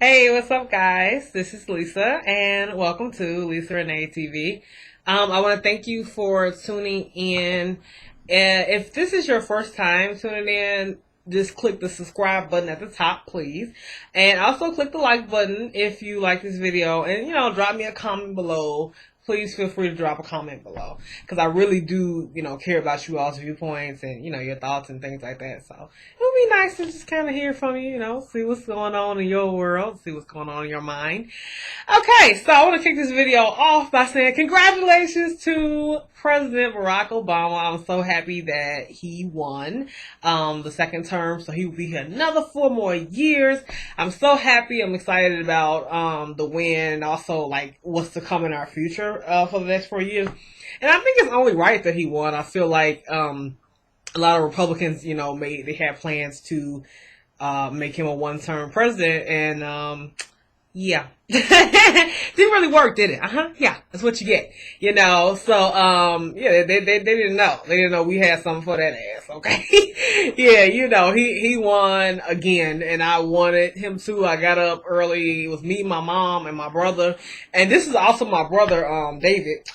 Hey, what's up, guys? This is Lisa, and welcome to Lisa Renee TV. I want to thank you for tuning in. If this is your first time tuning in, just click the subscribe button at the top, please. And also click the like button if you like this video. And, drop me a comment below. Please feel free to drop a comment below. Because I really do, care about you all's viewpoints and, your thoughts and things like that. So it would be nice to just kind of hear from you, see what's going on in your world, see what's going on in your mind. Okay, so I want to kick this video off by saying congratulations to President Barack Obama. I'm so happy that he won the second term, so he will be here another 4 more years. I'm so happy. I'm excited about the win and also like what's to come in our future for the next 4 years. And I think it's only right that he won. I feel like a lot of Republicans, they had plans to make him a one-term president, and yeah. Didn't really work, did it? Yeah, that's what you get. So yeah, they didn't know. They didn't know we had something for that ass, okay? Yeah, he won again, and I wanted him to. I got up early. It was me, my mom, and my brother. And this is also my brother, David.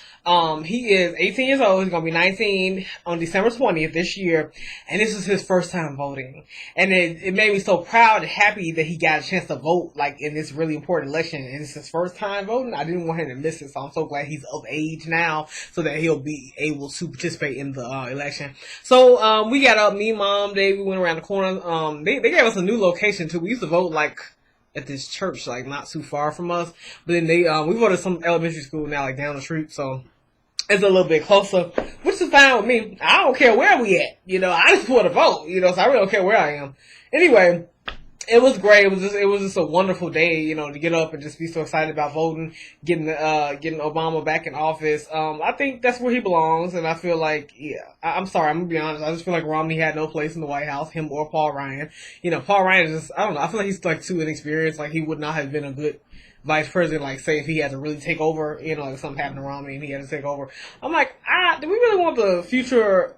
He is 18 years old. He's going to be 19 on December 20th this year. And this is his first time voting. And it made me so proud and happy that he got a chance to vote, like, in this really important election. And it's his first time voting. I didn't want him to miss it. So I'm so glad he's of age now so that he'll be able to participate in the election. So, we got up, me, mom, Dave, we went around the corner. They gave us a new location too. We used to vote, like, at this church, like, not too far from us. But then we voted at some elementary school now, like, down the street. So it's a little bit closer, which is fine with me. I don't care where we at. I just want to vote, so I really don't care where I am. Anyway, it was great. It was just a wonderful day, to get up and just be so excited about voting, getting Obama back in office. I think that's where he belongs, and I feel like, I'm sorry, I'm gonna be honest. I just feel like Romney had no place in the White House, him or Paul Ryan. Paul Ryan is just, I don't know. I feel like he's like too inexperienced. Like he would not have been a good vice president, like say if he had to really take over, like something happened to Romney and he had to take over. I'm like, do we really want the future,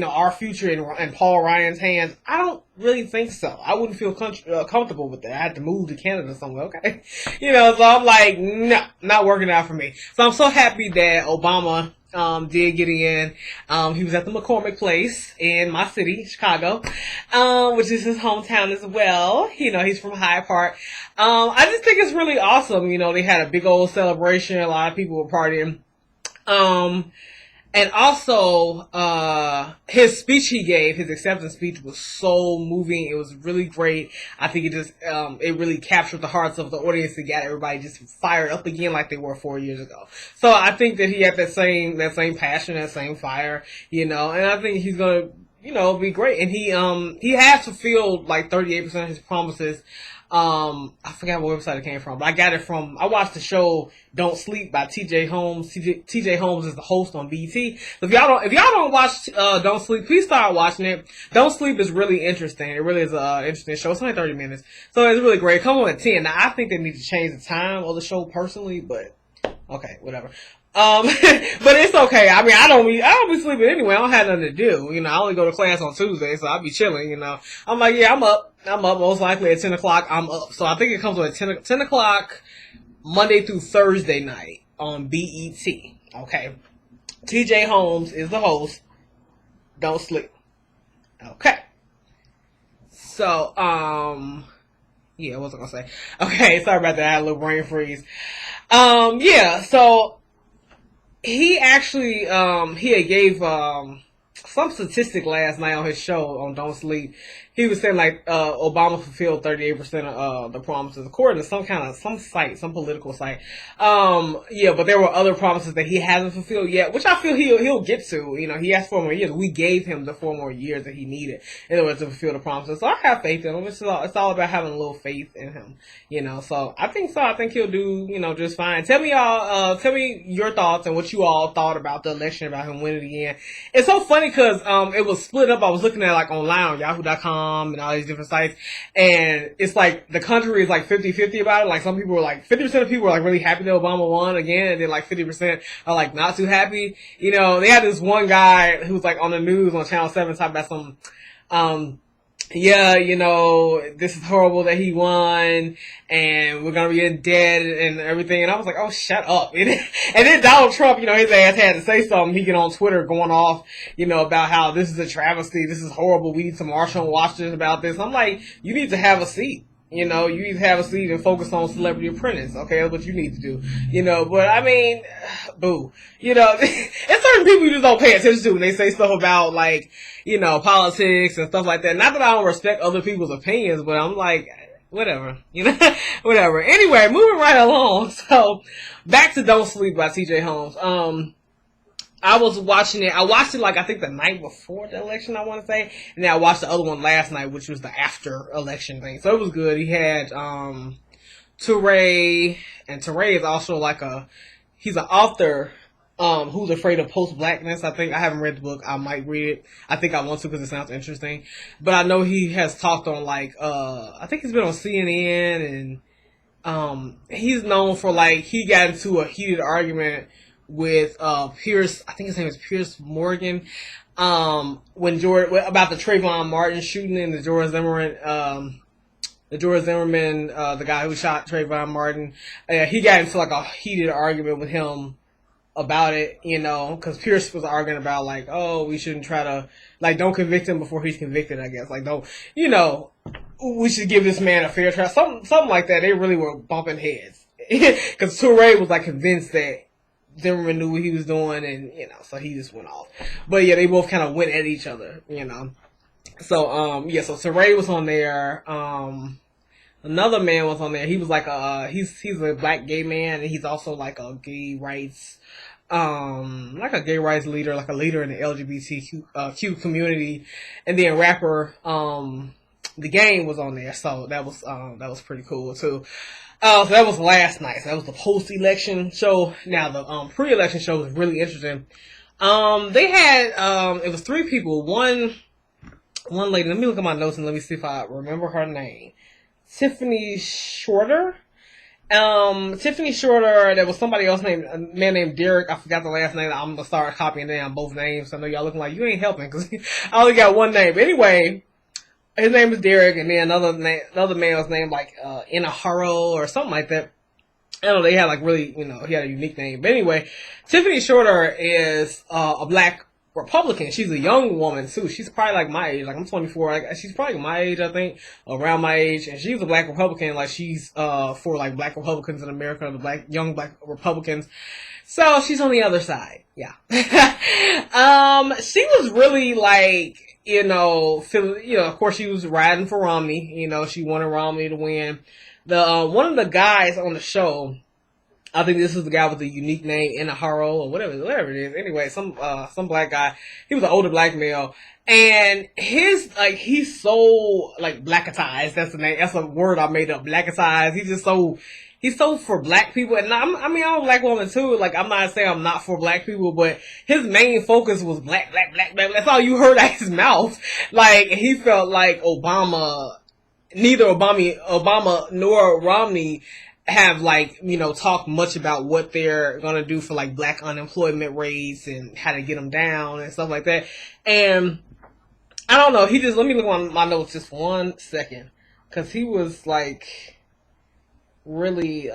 our future in Paul Ryan's hands? I don't really think so. I wouldn't feel comfortable with that. I had to move to Canada somewhere, okay? So I'm like, no, not working out for me. So I'm so happy that Obama did get in. He was at the McCormick Place in my city, Chicago, which is his hometown as well. He's from Hyde Park. I just think it's really awesome. They had a big old celebration. A lot of people were partying. And also, his speech he gave, his acceptance speech was so moving. It was really great. I think it really captured the hearts of the audience and got everybody just fired up again like they were 4 years ago. So I think that he had that same passion, that same fire, and I think he's gonna, be great. And he has fulfilled like 38% of his promises. I forgot what website it came from, but I watched the show Don't Sleep by TJ Holmes. TJ Holmes is the host on BET. So if y'all don't watch, Don't Sleep, please start watching it. Don't Sleep is really interesting. It really is an interesting show. It's only 30 minutes. So it's really great. It comes on at 10. Now I think they need to change the time of the show personally, but okay, whatever. But it's okay. I mean, I don't be sleeping anyway. I don't have nothing to do. I only go to class on Tuesday, so I'll be chilling, I'm like, yeah, I'm up most likely at 10 o'clock. I'm up. So I think it comes on at 10 o'clock Monday through Thursday night on BET. Okay. TJ Holmes is the host. Don't sleep. Okay. So, yeah, what was I gonna say? Okay, sorry about that. I had a little brain freeze. Yeah, so he actually, he gave, some statistic last night on his show on Don't Sleep. He was saying like Obama fulfilled 38% of the promises, according to some site, some political site. Yeah, but there were other promises that he hasn't fulfilled yet, which I feel he'll get to. He asked 4 more years. We gave him the 4 more years that he needed in order to fulfill the promises. So I have faith in him. It's all about having a little faith in him. So I think so. I think he'll do just fine. Tell me your thoughts and what you all thought about the election, about him winning again. It's so funny because it was split up. I was looking at like online on Yahoo.com and all these different sites, and it's like the country is like 50-50 about it. Like some people were like 50% of people were like really happy that Obama won again, and then like 50% are like not too happy. They had this one guy who's like on the news on Channel 7 talking about some yeah, this is horrible that he won, and we're gonna be in debt and everything. And I was like, oh, shut up. And then Donald Trump, his ass had to say something. He get on Twitter going off, about how this is a travesty, this is horrible. We need some Marshall Washington about this. I'm like, you need to have a seat. You need to have a seat and focus on Celebrity Apprentice. Okay, that's what you need to do. But I mean, boo. It's certain people you just don't pay attention to when they say stuff about like, politics and stuff like that. Not that I don't respect other people's opinions, but I'm like, whatever, whatever. Anyway, moving right along. So, back to Don't Sleep by TJ Holmes. I was watching it. I watched it like I think the night before the election, I want to say, and then I watched the other one last night, which was the after election thing. So it was good. He had Touré, and Touré is also like he's an author who's afraid of post blackness. I think I haven't read the book. I might read it. I think I want to because it sounds interesting. But I know he has talked on like I think he's been on CNN, and he's known for like he got into a heated argument with Pierce, I think his name is Pierce Morgan, when George about the Trayvon Martin shooting in the George Zimmerman, the guy who shot Trayvon Martin. He got into like a heated argument with him about it, because Pierce was arguing about like, oh, we shouldn't try to like don't convict him before he's convicted. I guess like don't, we should give this man a fair trial, something like that. They really were bumping heads because Touré was like convinced that Zimmerman knew what he was doing, and so he just went off. But yeah, they both kind of went at each other, So so Touré was on there. Another man was on there. He was like he's a black gay man, and he's also like a gay rights leader, like a leader in the LGBTQ community, and then rapper The Game was on there. So that was pretty cool too. So that was last night. So that was the post-election show. Now the pre-election show was really interesting. They had it was 3 people. One lady. Let me look at my notes and let me see if I remember her name. Tiffany Shorter. Tiffany Shorter. There was somebody else named a man named Derek. I forgot the last name. I'm gonna start copying down both names. I know y'all looking like you ain't helping because I only got one name. But anyway. His name is Derek, and then another man was named like Inaharo or something like that. I don't know. They had like really, he had a unique name. But anyway, Tiffany Shorter is a black Republican. She's a young woman too. She's probably like my age. Like I'm 24. Like she's probably my age, I think, around my age. And she's a black Republican. Like she's for like black Republicans in America, the young black Republicans. So she's on the other side. Yeah. She was really like. Of course she was riding for Romney. She wanted Romney to win. The one of the guys on the show, I think this is the guy with the unique name, Inaharo or whatever it is. Anyway, some black guy. He was an older black male, and he's so like blackatized. That's the name. That's a word I made up. Blackatized. He's so for black people, and I'm a black woman too. Like, I'm not saying I'm not for black people, but his main focus was black. That's all you heard out his mouth. Like, he felt like neither Obama nor Romney have talked much about what they're gonna do for like black unemployment rates and how to get them down and stuff like that. And I don't know. Let me look on my notes just for 1 second, because he was like. Really,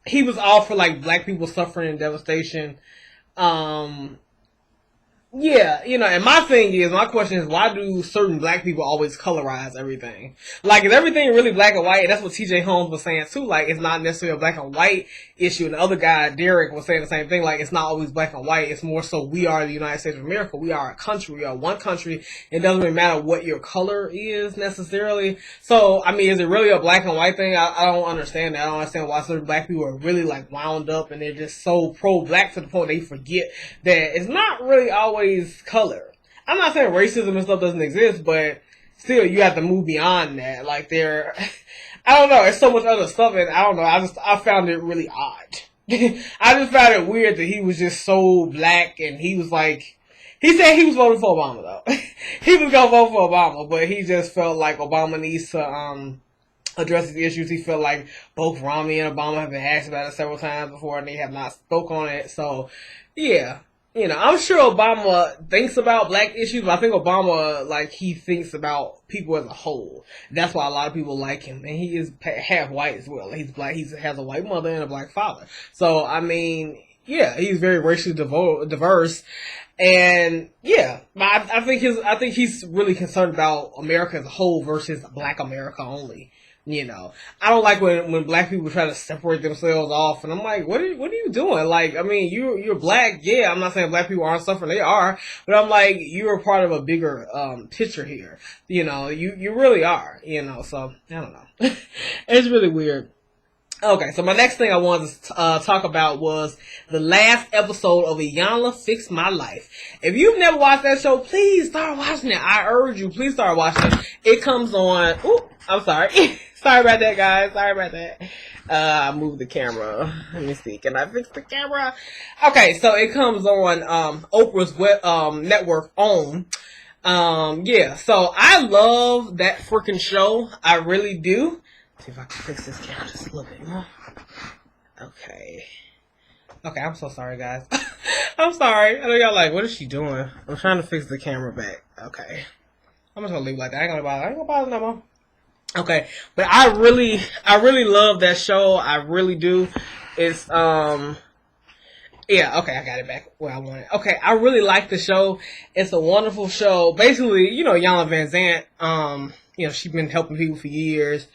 he was all for like black people suffering and devastation. Yeah, and my question is, why do certain black people always colorize everything? Like, is everything really black and white? And that's what TJ Holmes was saying too. Like, it's not necessarily a black and white issue. And the other guy, Derek, was saying the same thing. Like, it's not always black and white. It's more so we are the United States of America. We are a country. We are one country. It doesn't really matter what your color is necessarily. So, I mean, is it really a black and white thing? I don't understand that. I don't understand why certain black people are really like wound up and they're just so pro-black to the point they forget that it's not really always color. I'm not saying racism and stuff doesn't exist, but still you have to move beyond that. Like I don't know, it's so much other stuff, and I don't know, I found it really odd. I just found it weird that he was just so black, and he was like, he said he was voting for Obama though. He was gonna vote for Obama, but he just felt like Obama needs to address these issues. He felt like both Romney and Obama have been asked about it several times before, and they have not spoke on it. So, yeah. I'm sure Obama thinks about black issues, but I think Obama, like, he thinks about people as a whole. That's why a lot of people like him. And he is half white as well. He's black. He has a white mother and a black father. So, I mean, yeah, he's very racially diverse. And yeah, I think he's really concerned about America as a whole versus black America only. I don't like when black people try to separate themselves off, and I'm like, what are you doing? Like, I mean, you're black, yeah. I'm not saying black people aren't suffering; they are, but I'm like, you're a part of a bigger picture here. You really are. So I don't know. It's really weird. Okay, so my next thing I wanted to talk about was the last episode of Iyanla Fix My Life. If you've never watched that show, please start watching it. I urge you, please start watching it. It comes on. Ooh, I'm sorry. Sorry about that, guys. Sorry about that. I moved the camera. Let me see. Can I fix the camera? Okay, so it comes on Oprah's network OWN. Yeah, so I love that freaking show. I really do. See if I can fix this camera just a little bit more. Okay. Okay, I'm so sorry, guys. I'm sorry. I know y'all like, what is she doing? I'm trying to fix the camera back. Okay. I'm just gonna leave it like that. I ain't gonna bother no more. Okay. But I really love that show. I really do. It's, yeah, okay, I got it back where I want it. Okay, I really like the show. It's a wonderful show. Basically, Iyanla Van Zant, she's been helping people for years.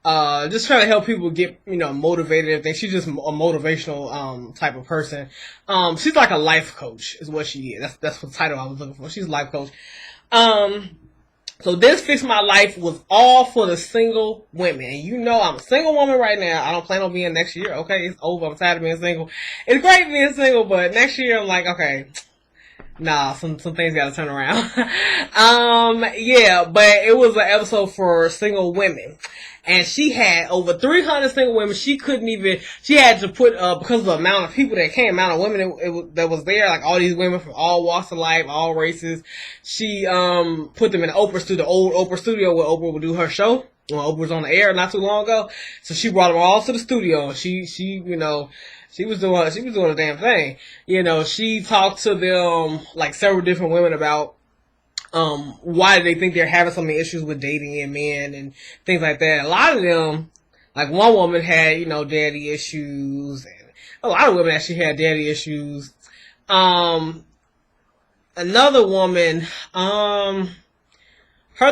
Just trying to help people get, motivated and everything. She's just a motivational, type of person. She's like a life coach is what she is. That's the title I was looking for. She's a life coach. So this Fix My Life was all for the single women. And I'm a single woman right now. I don't plan on being next year. Okay, it's over. I'm tired of being single. It's great being single, but next year I'm like, okay, nah, some things gotta turn around. Yeah, but it was an episode for single women. And she had over 300 single women. She had to put, because of the amount of people that came, amount of women that was there, like all these women from all walks of life, all races. She, put them in the Oprah studio, old Oprah studio where Oprah would do her show. When Oprah was on the air not too long ago. So she brought them all to the studio. She was doing a damn thing. She talked to them, like several different women about, why do they think they're having so many issues with dating and men and things like that. A lot of them, like one woman had, daddy issues, and a lot of women actually had daddy issues. Another woman, her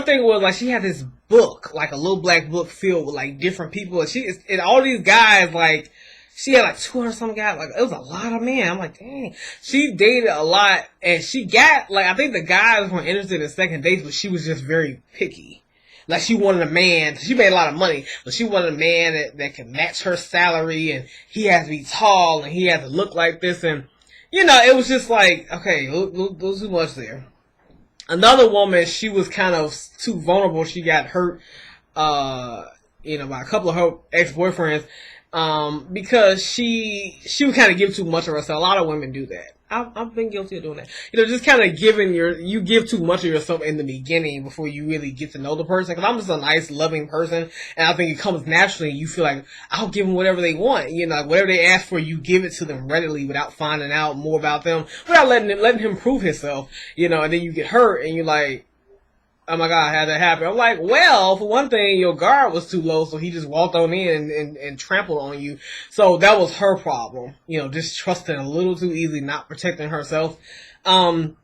thing was like she had this book, like a little black book filled with like different people, and all these guys, like, she had like 200 some guys. Like, it was a lot of men. I'm like, dang. She dated a lot, and she got, like, I think the guys weren't interested in second dates, but she was just very picky. Like, she wanted a man. She made a lot of money, but she wanted a man that could match her salary, and he has to be tall, and he has to look like this, and, it was just like, okay, there's too much there. Another woman, she was kind of too vulnerable. She got hurt, by a couple of her ex-boyfriends. Because she would kind of give too much of herself. A lot of women do that. I've been guilty of doing that. Just kind of you give too much of yourself in the beginning before you really get to know the person. Because I'm just a nice, loving person, and I think it comes naturally. You feel like, I'll give them whatever they want. Whatever they ask for, you give it to them readily without finding out more about them, without letting him prove himself. And then you get hurt, and you're like, oh my God, how'd that happen? I'm like, well, for one thing, your guard was too low, so he just walked on in and trampled on you. So that was her problem. Just trusting a little too easily, not protecting herself. And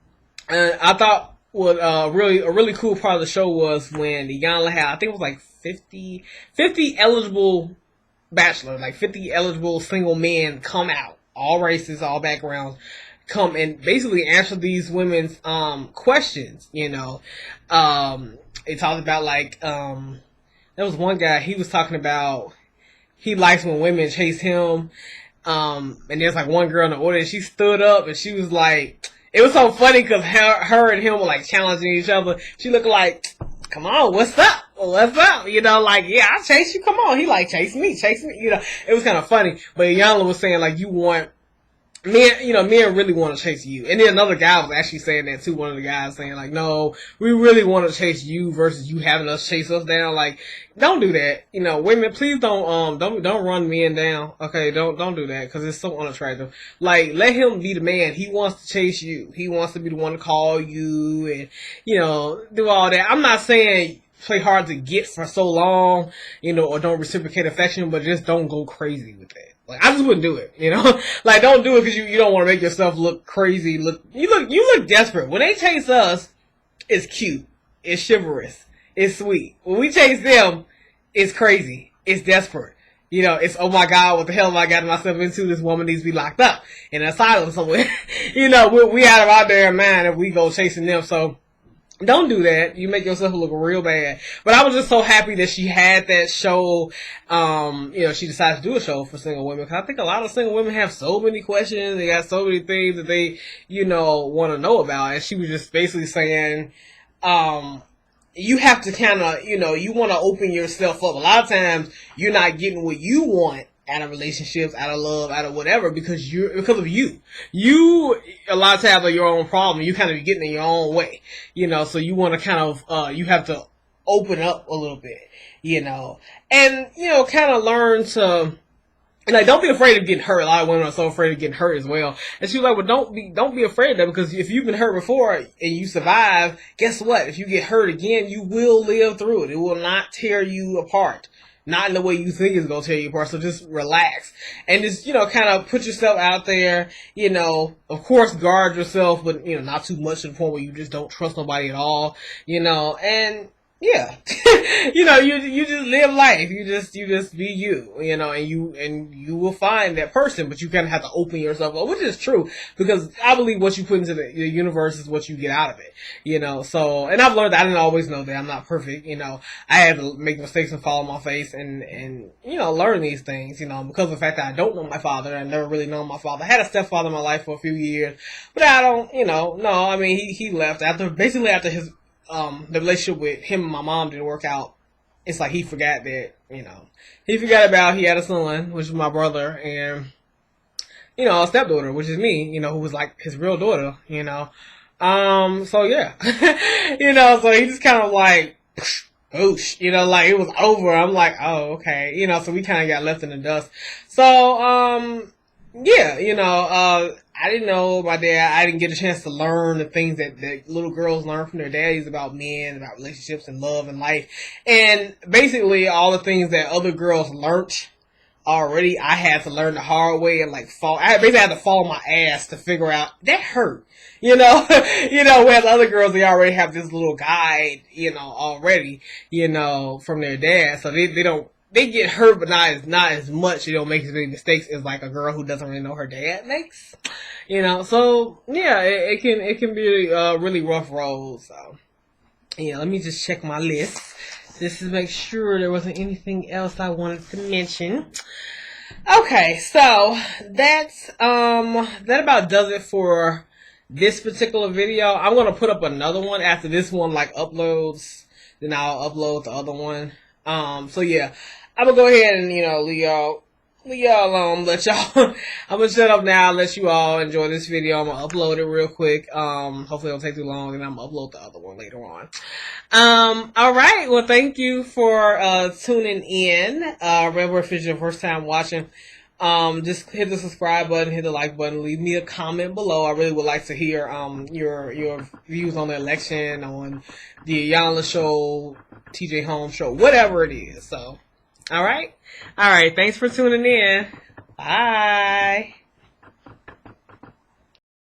I thought what a really cool part of the show was when Iyanla had, I think it was like 50 eligible bachelors, like 50 eligible single men come out, all races, all backgrounds, come and basically answer these women's questions. It talked about like there was one guy, he was talking about he likes when women chase him, and there's like one girl in the audience, she stood up and she was like, it was so funny because her and him were like challenging each other. She looked like, come on, what's up? Like, yeah, I'll chase you, come on. He like, chase me. It was kind of funny. But Iyanla was saying like, you want men really want to chase you. And then another guy was actually saying that too. One of the guys saying like, no, we really want to chase you versus you having us chase us down. Like, don't do that. Women, please don't run men down. Okay, don't do that because it's so unattractive. Like, let him be the man. He wants to chase you. He wants to be the one to call you and, do all that. I'm not saying play hard to get for so long, or don't reciprocate affection, but just don't go crazy with that. Like, I just wouldn't do it, Like, don't do it because you don't want to make yourself look crazy. You look desperate. When they chase us, it's cute. It's chivalrous. It's sweet. When we chase them, it's crazy. It's desperate. It's, oh my God, what the hell have I gotten myself into? This woman needs to be locked up in an asylum somewhere. We out of our damn mind if we go chasing them. So, don't do that. You make yourself look real bad. But I was just so happy that she had that show. She decided to do a show for single women. Cause I think a lot of single women have so many questions. They got so many things that they, want to know about. And she was just basically saying, you have to kind of, you want to open yourself up. A lot of times you're not getting what you want out of relationships, out of love, out of whatever, because of you. You, a lot of times, are your own problem. You kind of getting in your own way, so you want to kind of, you have to open up a little bit, and, kind of learn to, like, don't be afraid of getting hurt. A lot of women are so afraid of getting hurt as well. And she was like, well, don't be afraid of that, because if you've been hurt before and you survive, guess what? If you get hurt again, you will live through it. It will not tear you apart. Not in the way you think it's going to tear you apart. So just relax. And just, kind of put yourself out there, of course guard yourself, but, not too much to the point where you just don't trust nobody at all, and yeah, you just live life. You just be you, and you will find that person, but you kind of have to open yourself up, which is true, because I believe what you put into the universe is what you get out of it, so, and I've learned that. I didn't always know that. I'm not perfect, I had to make mistakes and fall on my face and, learn these things, because of the fact that I don't know my father. I never really known my father. I had a stepfather in my life for a few years, but I don't, no, I mean, he left after his, the relationship with him and my mom didn't work out. It's like he forgot that, he forgot about he had a son, which was my brother, and, a stepdaughter, which is me, who was like his real daughter, so yeah, so he just kind of like, whoosh, like it was over. I'm like, oh, okay, so we kind of got left in the dust. So, yeah, I didn't know my dad. I didn't get a chance to learn the things that little girls learn from their daddies about men, about relationships and love and life. And basically all the things that other girls learned already, I had to learn the hard way and I basically had to fall on my ass to figure out that hurt. Whereas other girls, they already have this little guide, already, from their dad. So they get hurt, but not as much. They don't make as many mistakes as like a girl who doesn't really know her dad makes. So yeah, it can be a really rough road. So yeah, let me just check my list just to make sure there wasn't anything else I wanted to mention. Okay, so that's that about does it for this particular video. I'm gonna put up another one after this one uploads. Then I'll upload the other one. So yeah. I'm gonna go ahead and, leave y'all alone, let y'all, I'm gonna shut up now, let you all enjoy this video. I'm gonna upload it real quick. Hopefully it don't take too long, and I'm gonna upload the other one later on. Alright, well, thank you for, tuning in. Remember, if it's your first time watching, just hit the subscribe button, hit the like button, leave me a comment below. I really would like to hear, your views on the election, on the Iyanla show, TJ Holmes show, whatever it is. So, alright, thanks for tuning in. Bye.